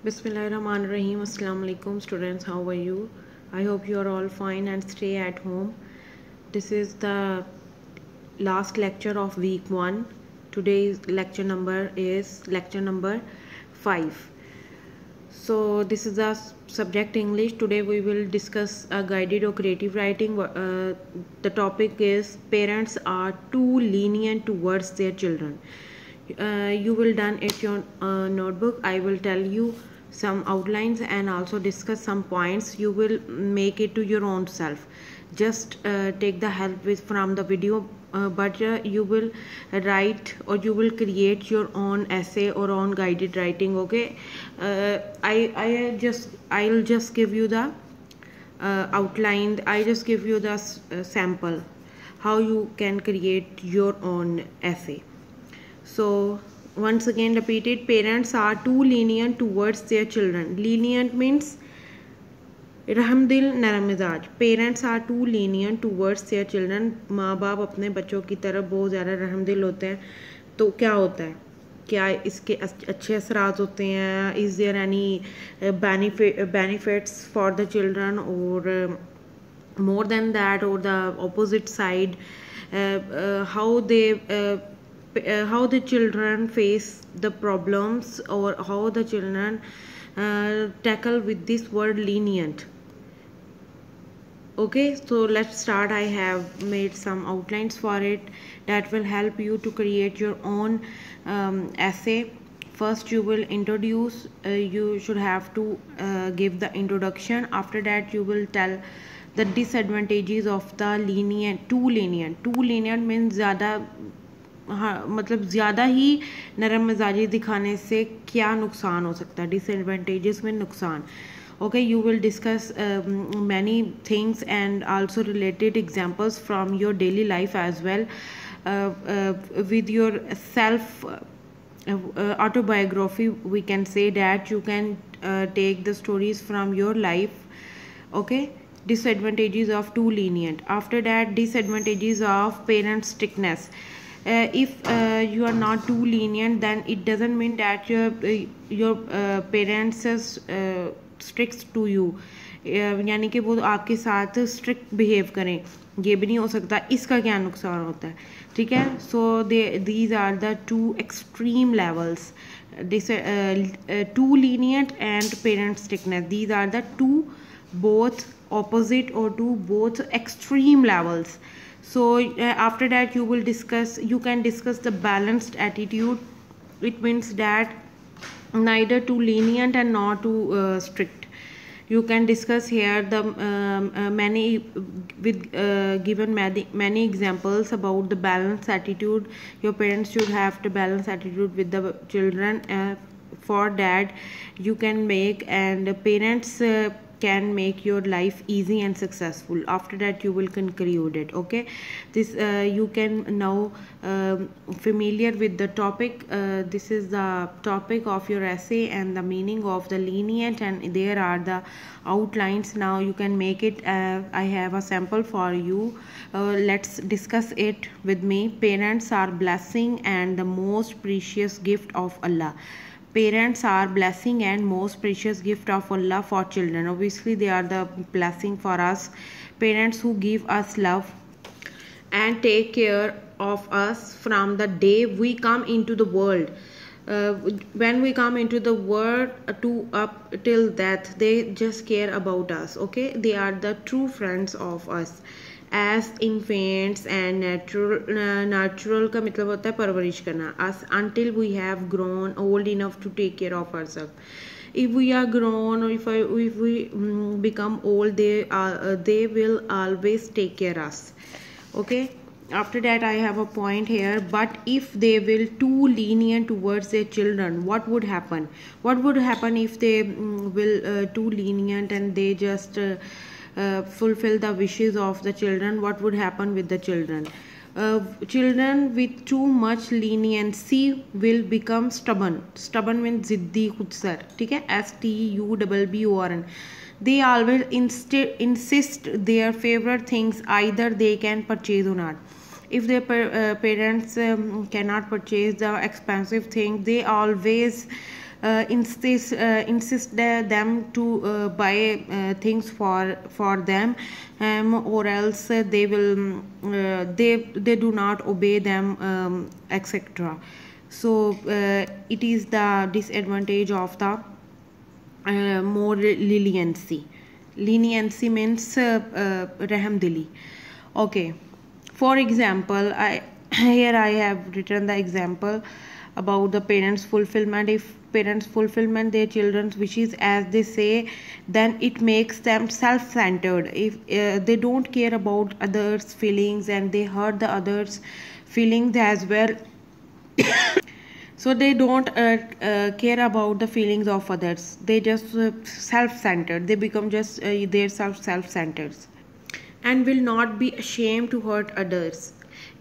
Bismillahirrahmanirrahim. Assalamu alaikum students. How are you? I hope you are all fine and stay at home. This is the last lecture of week 1. Today's lecture number is lecture number 5. So this is the subject English. Today we will discuss a guided or creative writing. The topic is parents are too lenient towards their children. You will done it your notebook. I will tell you some outlines and also discuss some points. You will make it to your own self. Just take the help from the video, but you will write or you will create your own essay or own guided writing. Okay, I'll just give you the outline. I just give you the sample how you can create your own essay. So once again repeated, parents are too lenient towards their children. Lenient means रहमदिल नरम मिजाज. Parents are too lenient towards their children. माँ बाप अपने बच्चों की तरफ बहुत ज़्यादा रहमदिल होते हैं. तो क्या होता है, क्या इसके अच्छे असरात होते हैं? Is there any benefits for the children और more than that, or the opposite side? How the children face the problems, or how the children tackle with this word lenient. Okay, so let's start. I have made some outlines for it that will help you to create your own essay. First you will introduce, you should have to give the introduction. After that you will tell the disadvantages of the lenient. Too lenient means ज़्यादा, हाँ मतलब ज़्यादा ही नरम मिजाजी दिखाने से क्या नुकसान हो सकता है. डिसएडवांटेजेस में नुकसान. Okay, you will discuss many things and also related examples from your daily life as well. With your self autobiography, we can say that you can take the stories from your life. Okay, disadvantages of too lenient. After that, disadvantages of parent strictness. If you are not too lenient, then it doesn't mean that your parents strict to you, यानी कि वो आपके साथ strict behave करें. ये भी नहीं हो सकता. इसका क्या नुकसान होता है? ठीक है. So these are the two extreme levels, too lenient and parent strictness. These are the two both opposite or to both extreme levels. So after that you can discuss the balanced attitude. It means that neither too lenient and not too strict. You can discuss here the given many examples about the balanced attitude. Your parents should have the balanced attitude with the children. For that you can make, and parents can make your life easy and successful. After that you will conclude it. Okay, this you can now familiar with the topic. This is the topic of your essay and the meaning of the lenient, and there are the outlines. Now you can make it. I have a sample for you. Let's discuss it with me. Parents are blessing and the most precious gift of Allah. Parents are blessing and most precious gift of Allah for children. Obviously they are the blessing for us. Parents who give us love and take care of us from the day we come into the world. When we come into the world to up till death, they just care about us. Okay, they are the true friends of us as infants. And natural का मतलब होता है परवरिश करना. us until we have grown old enough to take care of ourselves. If we are grown, or if we become old, they will always take care of us. Okay, after that I have a point here. But if they will too lenient towards their children, what would happen? What would happen if they will too lenient and they just fulfill the wishes of the children? What would happen with the children? Children with too much leniency will become stubborn. Stubborn means जिद्दी खुदसर. ठीक है, STUBBORN. They always insist their favorite things either they can purchase or not. If their parents cannot purchase the expensive thing, they always insist them to buy things for them, or else they will they do not obey them, etc. So it is the disadvantage of the more leniency. Leniency means rahmdili. Okay, for example, here I have written the example about the parents fulfillment. If parents fulfillment their children's wishes as they say, then it makes them self-centered. If they don't care about others feelings and they hurt the others feelings as well, so they don't care about the feelings of others. They just self-centered. They become just their self-centered and will not be ashamed to hurt others.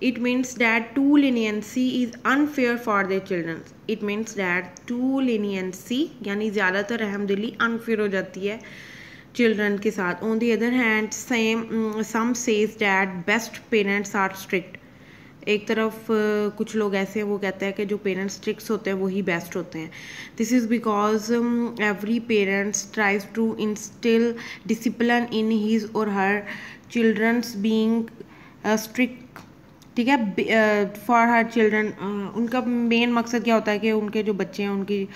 It means that too leniency is unfair for their children. It means that too leniency यानी ज़्यादातर रहमदिली unfair हो जाती है children के साथ. On the other hand, some says that best parents are strict. एक तरफ कुछ लोग ऐसे हैं वो कहते हैं कि जो पेरेंट्स स्ट्रिक्ट होते हैं वही बेस्ट होते हैं. This is because every parents tries to instil discipline in his or her children being strict. ठीक है, फॉर हर चिल्ड्रन. उनका मेन मकसद क्या होता है कि उनके जो बच्चे हैं उनकी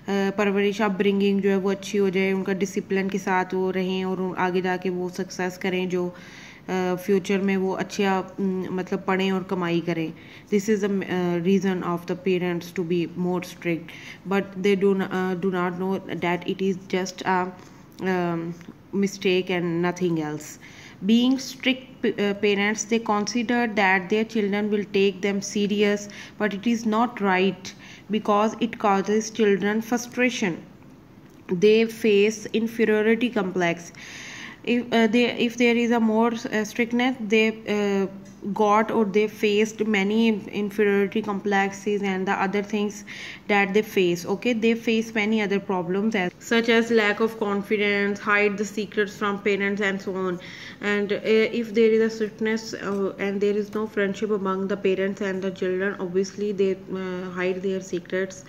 परवरिश अपब्रिंगिंग जो है वो अच्छी हो जाए, उनका डिसिप्लिन के साथ वो रहें और आगे जाके वो सक्सेस करें, जो फ्यूचर में वो अच्छा मतलब पढ़ें और कमाई करें. This is the reason of the parents to be more strict, but they do not know that it is just a mistake and nothing else. Being strict parents, they consider that their children will take them serious, but it is not right because it causes children frustration. They face inferiority complex. If there is a more strictness, they got or they faced many inferiority complexes and the other things that they face. Okay, they face many other problems such as lack of confidence, hide the secrets from parents and so on. And if there is a strictness and there is no friendship among the parents and the children, obviously they hide their secrets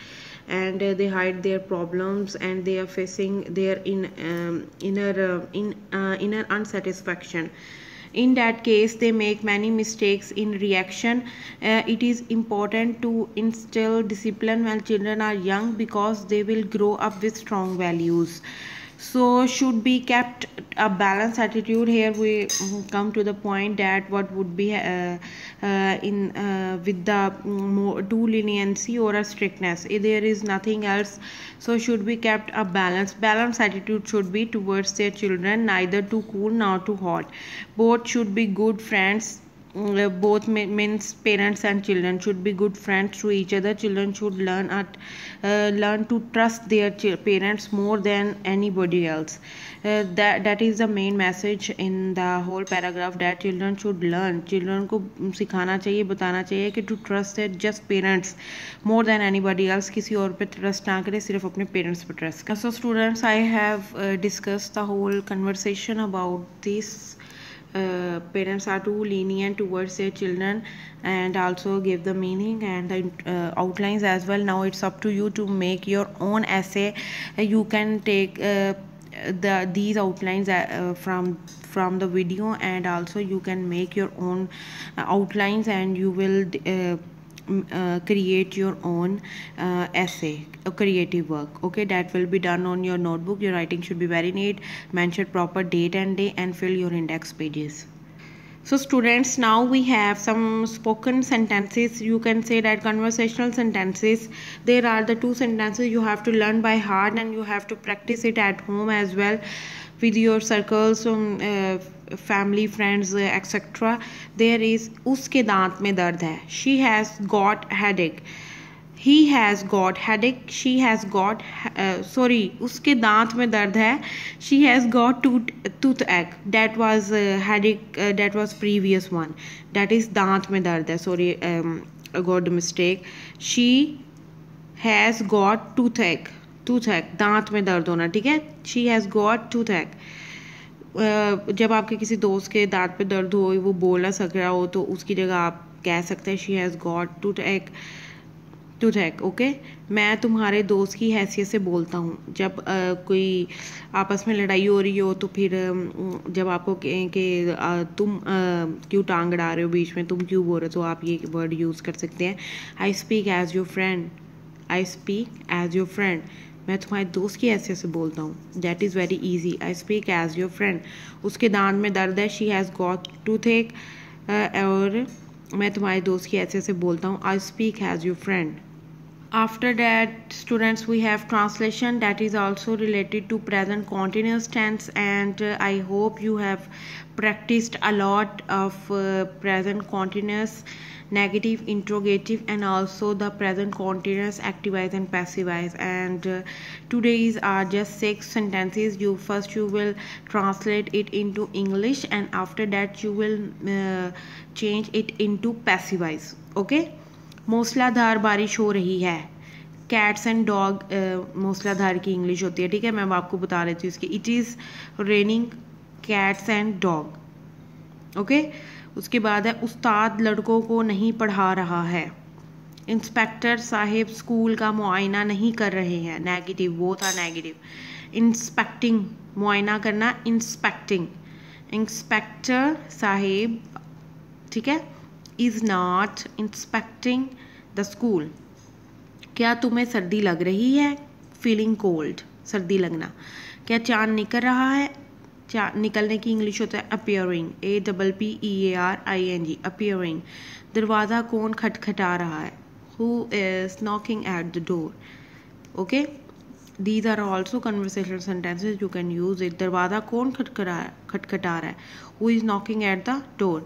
and they hide their problems and they are facing their inner unsatisfaction. In that case, they make many mistakes in reaction. It is important to instill discipline when children are young because they will grow up with strong values. So should be kept a balanced attitude. Here we come to the point that what would be with the more too leniency or a strictness. If there is nothing else, so should be kept a balanced attitude should be towards their children, neither too cool nor too hot. Both should be good friends. Both means parents and children should be good friends to each other. Children should learn to trust their parents more than anybody else. That is the main message in the whole paragraph, that children should learn. Children को सिखाना चाहिए, बताना चाहिए कि to trust their just parents more than anybody else. किसी और पे trust ना करें, सिर्फ अपने parents पे trust करें. So students, I have discussed the whole conversation about this. Parents are too lenient towards their children and also give the meaning and the outlines as well. Now it's up to you to make your own essay. You can take these outlines from the video, and also you can make your own outlines and you will create your own essay, a creative work. Okay, that will be done on your notebook. Your writing should be very neat, mention proper date and day, and fill your index pages. So students, now we have some spoken sentences. You can say that conversational sentences. There are the two sentences you have to learn by heart and you have to practice it at home as well with your circles, family, friends, etc. There is uske दांत में दर्द है. She has got headache. He has got headache. She has got उसके दांत में दर्द है. She has got toothache. That was headache. That was previous one. That is दांत में दर्द है. Sorry, I got the mistake. She has got toothache. दांत में दर्द होना, ठीक है. She has got toothache. जब आपके किसी दोस्त के दांत पे दर्द हो, वो बोल ना सक रहा हो, तो उसकी जगह आप कह सकते हैं she has got toothache. Toothache. Okay, मैं तुम्हारे दोस्त की हैसियत से बोलता हूँ। जब कोई आपस में लड़ाई हो रही हो तो फिर जब आपको कहें कि तुम क्यों टांग अड़ा रहे हो बीच में, तुम क्यों बोल रहे हो, तो आप ये वर्ड यूज़ कर सकते हैं, I speak as your friend. I speak as your friend, मैं तुम्हारे दोस्त की हैसियत से बोलता हूँ। That is very easy. I speak as your friend. उसके दांत में दर्द है, शी हैज़ गॉट टूथेक, और मैं तुम्हारे दोस्त की हैसियत से बोलता हूँ, I speak as your friend. After that, students, we have translation that is also related to present continuous tense, and I hope you have practiced a lot of present continuous, negative, interrogative, and also the present continuous active voice and passive voice. And today's are just 6 sentences. You will translate it into English, and after that you will change it into passive voice. Okay. मूसलाधार बारिश हो रही है। Cats and dog मूसलाधार की English होती है, ठीक है, मैं आपको बता देती हूँ इसकी। It is raining cats and dog. Okay, उसके बाद है उस्ताद लड़कों को नहीं पढ़ा रहा है। इंस्पेक्टर साहिब स्कूल का मुआयना नहीं कर रहे हैं। नेगेटिव, वो था नेगेटिव। इंस्पेक्टिंग, मुआयना करना, इंस्पेक्टिंग। इंस्पेक्टर साहिब, ठीक है, is not inspecting the school. क्या तुम्हें सर्दी लग रही है? feeling cold, सर्दी लगना। क्या चांद निकल रहा है? निकलने की इंग्लिश होता है appearing, APPEARING, appearing। दरवाज़ा कौन खटखटा रहा है? who is knocking at the door? okay, these are also conversational sentences, you can use it। दरवाज़ा कौन खटखटा रहा है? who is knocking at the door?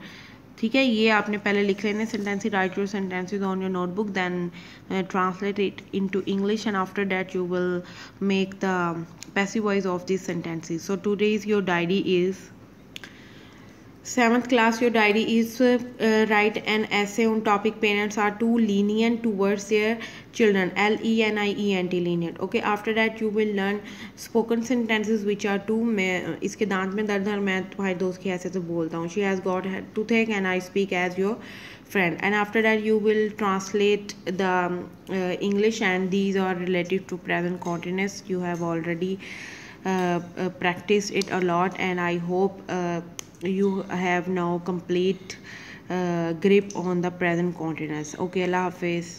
ठीक है, ये आपने पहले लिख लेने sentences, write your sentences on your notebook, then translate it into English, and after that you will make the passive voice of this sentences. So today's your diary is 7th class, your diary is write an essay on topic parents are too lenient towards their children, lenient, lenient। okay, after that you will learn spoken sentences which are too, मैं इसके दांत में दर्द है, मैं तुम्हारे दोस्त की ऐसे तो बोलता हूँ, she has got toothache and I speak as your friend। and after that you will translate the English, and these are related to present continuous. You have already practiced it a lot, and I hope you have now complete grip on the present continuous. okay, Allah Hafiz.